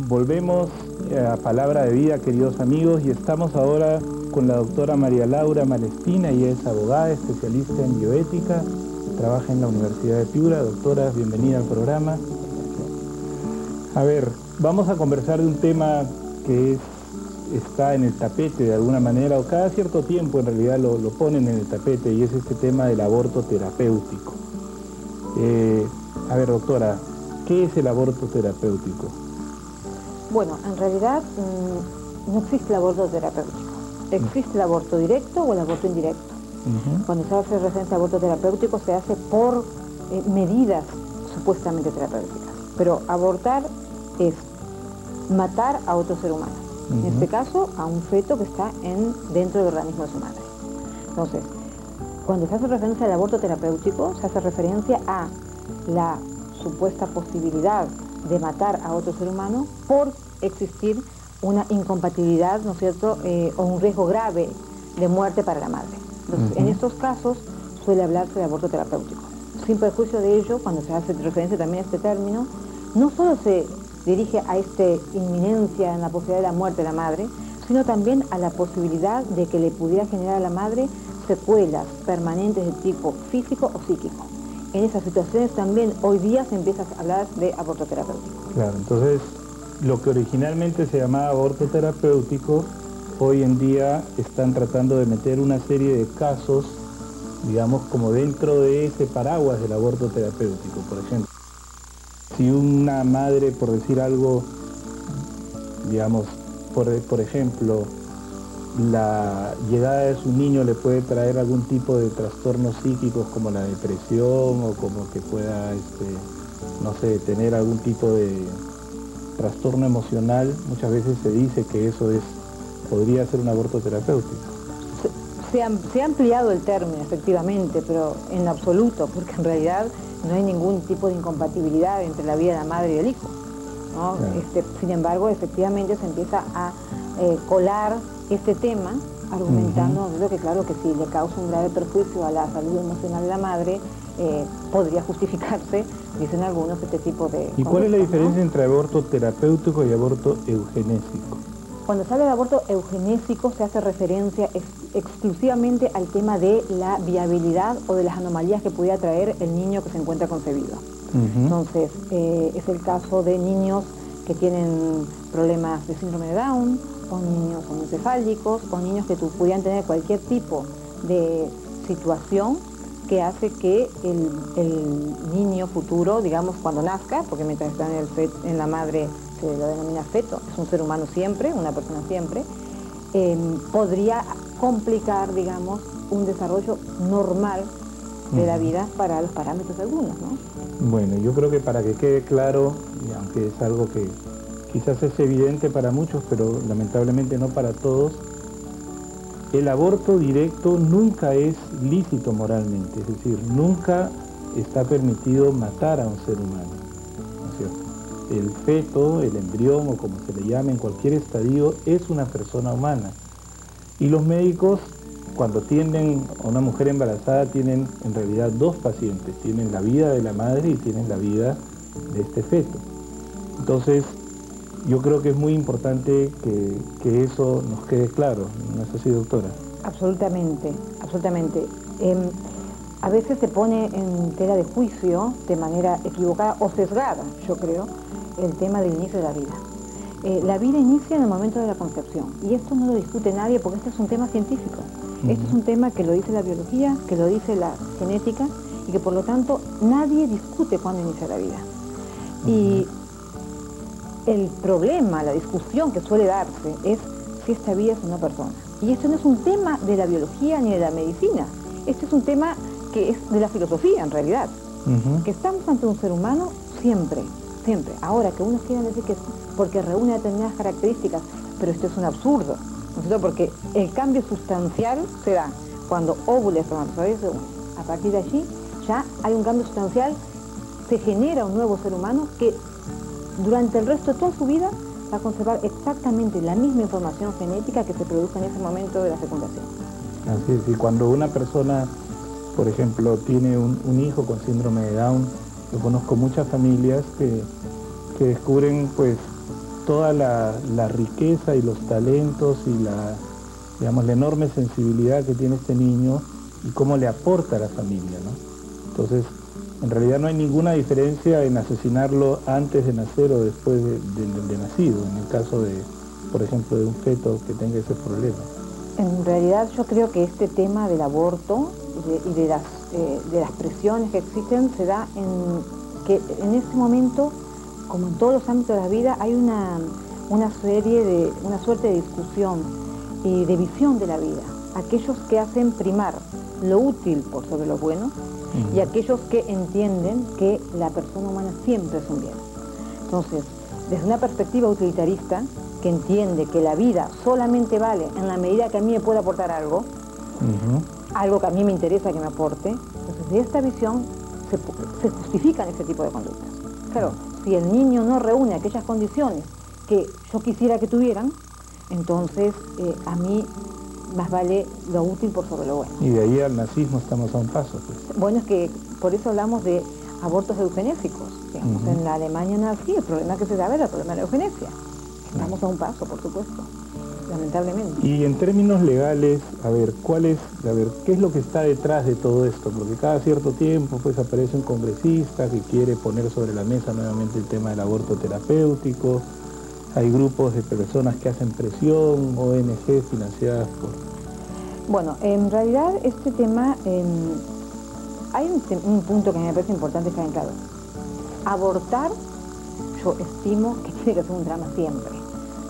Volvemos a Palabra de Vida, queridos amigos, y estamos ahora con la doctora María Laura Malespina. Ella es abogada, especialista en bioética, trabaja en la Universidad de Piura. Doctora, bienvenida al programa. A ver, vamos a conversar de un tema que está en el tapete de alguna manera, o cada cierto tiempo en realidad lo ponen en el tapete, y es este tema del aborto terapéutico. A ver, doctora, ¿qué es el aborto terapéutico? Bueno, en realidad no existe el aborto terapéutico. Existe el aborto directo o el aborto indirecto. Cuando se hace referencia al aborto terapéutico se hace por medidas supuestamente terapéuticas. Pero abortar es matar a otro ser humano. En este caso, a un feto que está dentro del organismo de su madre. Entonces, cuando se hace referencia al aborto terapéutico, se hace referencia a la supuesta posibilidad de matar a otro ser humano por existir una incompatibilidad, ¿no es cierto?, o un riesgo grave de muerte para la madre. Entonces, en estos casos suele hablarse de aborto terapéutico. Sin perjuicio de ello, cuando se hace referencia también a este término, no solo se dirige a esta inminencia en la posibilidad de la muerte de la madre, sino también a la posibilidad de que le pudiera generar a la madre secuelas permanentes de tipo físico o psíquico. En esas situaciones también hoy día se empieza a hablar de aborto terapéutico. Claro, entonces lo que originalmente se llamaba aborto terapéutico, hoy en día están tratando de meter una serie de casos, digamos, como dentro de ese paraguas del aborto terapéutico. Por ejemplo, si una madre, por decir algo, digamos, por ejemplo, la llegada de su niño le puede traer algún tipo de trastornos psíquicos como la depresión, o como que pueda, no sé, tener algún tipo de trastorno emocional, muchas veces se dice que eso podría ser un aborto terapéutico. Se ha ampliado el término, efectivamente, pero en absoluto, porque en realidad no hay ningún tipo de incompatibilidad entre la vida de la madre y el hijo, ¿no? Claro. Sin embargo, efectivamente se empieza a colar este tema, argumentando que claro que si le causa un grave perjuicio a la salud emocional de la madre, podría justificarse, dicen algunos, este tipo de... ¿Y cuál es la diferencia entre aborto terapéutico y aborto eugenésico? Cuando se habla de aborto eugenésico se hace referencia exclusivamente al tema de la viabilidad o de las anomalías que pudiera traer el niño que se encuentra concebido. Entonces, es el caso de niños que tienen problemas de síndrome de Down, o niños encefálicos, o niños que pudieran tener cualquier tipo de situación que hace que el niño futuro, digamos, cuando nazca, porque mientras está en la madre se lo denomina feto, es un ser humano siempre, una persona siempre, podría complicar, digamos, un desarrollo normal de la vida para los parámetros algunos, ¿no? Bueno, yo creo que para que quede claro, y aunque es algo que quizás es evidente para muchos, pero lamentablemente no para todos, el aborto directo nunca es lícito moralmente, es decir, nunca está permitido matar a un ser humano, ¿no es cierto? El feto, el embrión, o como se le llame en cualquier estadio, es una persona humana. Y los médicos, cuando atienden a una mujer embarazada, tienen en realidad dos pacientes, tienen la vida de la madre y tienen la vida de este feto. Entonces, yo creo que es muy importante que eso nos quede claro, ¿no es así, doctora? Absolutamente, absolutamente. A veces se pone en tela de juicio, de manera equivocada o sesgada, yo creo, el tema del inicio de la vida. La vida inicia en el momento de la concepción, y esto no lo discute nadie porque este es un tema científico. Este es un tema que lo dice la biología, que lo dice la genética, y que por lo tanto nadie discute cuándo inicia la vida. Y el problema, la discusión que suele darse es si esta vida es una persona. Y esto no es un tema de la biología ni de la medicina. Este es un tema que es de la filosofía, en realidad. Que estamos ante un ser humano siempre, siempre. Ahora, que unos quieran decir que es porque reúne determinadas características, pero esto es un absurdo, ¿no es cierto? Porque el cambio sustancial se da cuando óvulos y espermatozoides se unen. A partir de allí ya hay un cambio sustancial, se genera un nuevo ser humano que durante el resto de toda su vida va a conservar exactamente la misma información genética que se produjo en ese momento de la fecundación. Así es, y cuando una persona, por ejemplo, tiene un hijo con síndrome de Down, yo conozco muchas familias que descubren, pues, toda la riqueza y los talentos y digamos, la enorme sensibilidad que tiene este niño y cómo le aporta a la familia, ¿no? Entonces, en realidad no hay ninguna diferencia en asesinarlo antes de nacer o después de nacido, en el caso de, por ejemplo, de un feto que tenga ese problema. En realidad yo creo que este tema del aborto y de las presiones que existen se da que en este momento, como en todos los ámbitos de la vida, hay una suerte de discusión y de visión de la vida. Aquellos que hacen primar lo útil por sobre lo bueno y aquellos que entienden que la persona humana siempre es un bien. Entonces, desde una perspectiva utilitarista, que entiende que la vida solamente vale en la medida que a mí me pueda aportar algo, algo que a mí me interesa que me aporte, entonces de esta visión se justifican este tipo de conductas. Claro, si el niño no reúne aquellas condiciones que yo quisiera que tuvieran, entonces a mí más vale lo útil por sobre lo bueno. Y de ahí al nazismo estamos a un paso, pues. Bueno, es que por eso hablamos de abortos eugenésicos. Digamos, en la Alemania nazi el problema que se daba era el problema de la eugenesia. Estamos a un paso, por supuesto, lamentablemente. Y en términos legales, ¿qué es lo que está detrás de todo esto? Porque cada cierto tiempo pues aparece un congresista que quiere poner sobre la mesa nuevamente el tema del aborto terapéutico. Hay grupos de personas que hacen presión, ONG financiadas por... Bueno, en realidad este tema, hay un punto que me parece importante estar en claro. Abortar, yo estimo que tiene que ser un drama siempre,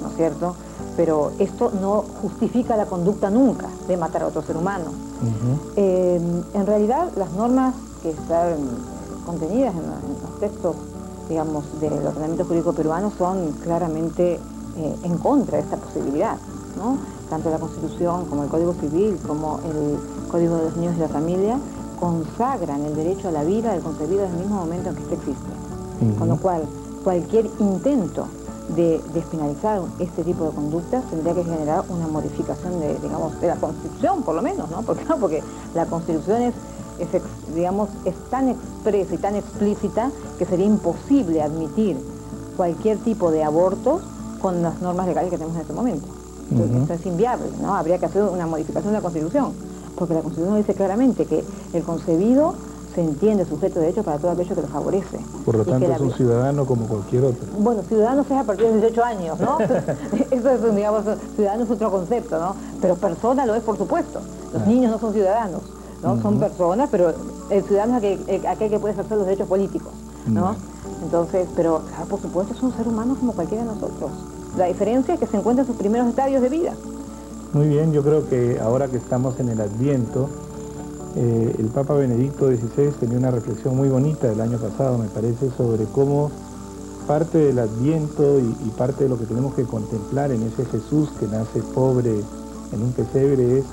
¿no es cierto? Pero esto no justifica la conducta nunca de matar a otro ser humano. En realidad, las normas que están contenidas en los textos, digamos, del ordenamiento jurídico peruano son claramente en contra de esta posibilidad, ¿no? Tanto la Constitución como el Código Civil, como el Código de los Niños y la Familia, consagran el derecho a la vida del concebido desde el mismo momento en que éste existe. Con lo cual, cualquier intento de despenalizar este tipo de conductas tendría que generar una modificación de la Constitución, por lo menos, ¿no? Porque la Constitución es tan expresa y tan explícita que sería imposible admitir cualquier tipo de aborto con las normas legales que tenemos en este momento. Entonces, esto es inviable, ¿no? Habría que hacer una modificación de la Constitución, porque la Constitución dice claramente que el concebido se entiende sujeto de derecho para todo aquello que lo favorece. Por lo tanto es un ciudadano como cualquier otro. Bueno, ciudadano es a partir de 18 años, ¿no? Eso es, digamos, ciudadano es otro concepto, ¿no? Pero persona lo es, por supuesto. Los niños no son ciudadanos, ¿no? Son personas, pero el ciudadano es aquel que puede ejercer los derechos políticos, ¿no? Entonces, pero claro, por supuesto es un ser humano como cualquiera de nosotros. La diferencia es que se encuentra en sus primeros estadios de vida. Muy bien, yo creo que ahora que estamos en el Adviento, el Papa Benedicto XVI tenía una reflexión muy bonita el año pasado, me parece, sobre cómo parte del Adviento y parte de lo que tenemos que contemplar en ese Jesús que nace pobre en un pesebre es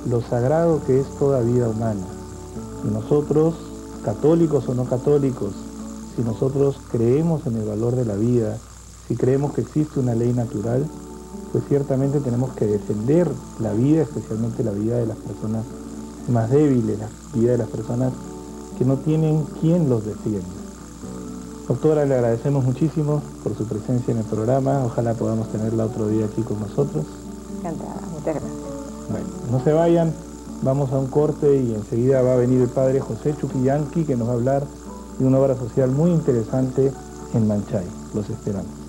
lo sagrado que es toda vida humana. Y nosotros, católicos o no católicos, si nosotros creemos en el valor de la vida, si creemos que existe una ley natural, pues ciertamente tenemos que defender la vida, especialmente la vida de las personas más débiles, la vida de las personas que no tienen quien los defienda. Doctora, le agradecemos muchísimo por su presencia en el programa, ojalá podamos tenerla otro día aquí con nosotros. Encantada, muchas gracias. Bueno, no se vayan, vamos a un corte y enseguida va a venir el padre José Chuquillanqui que nos va a hablar de una obra social muy interesante en Manchay. Los esperamos.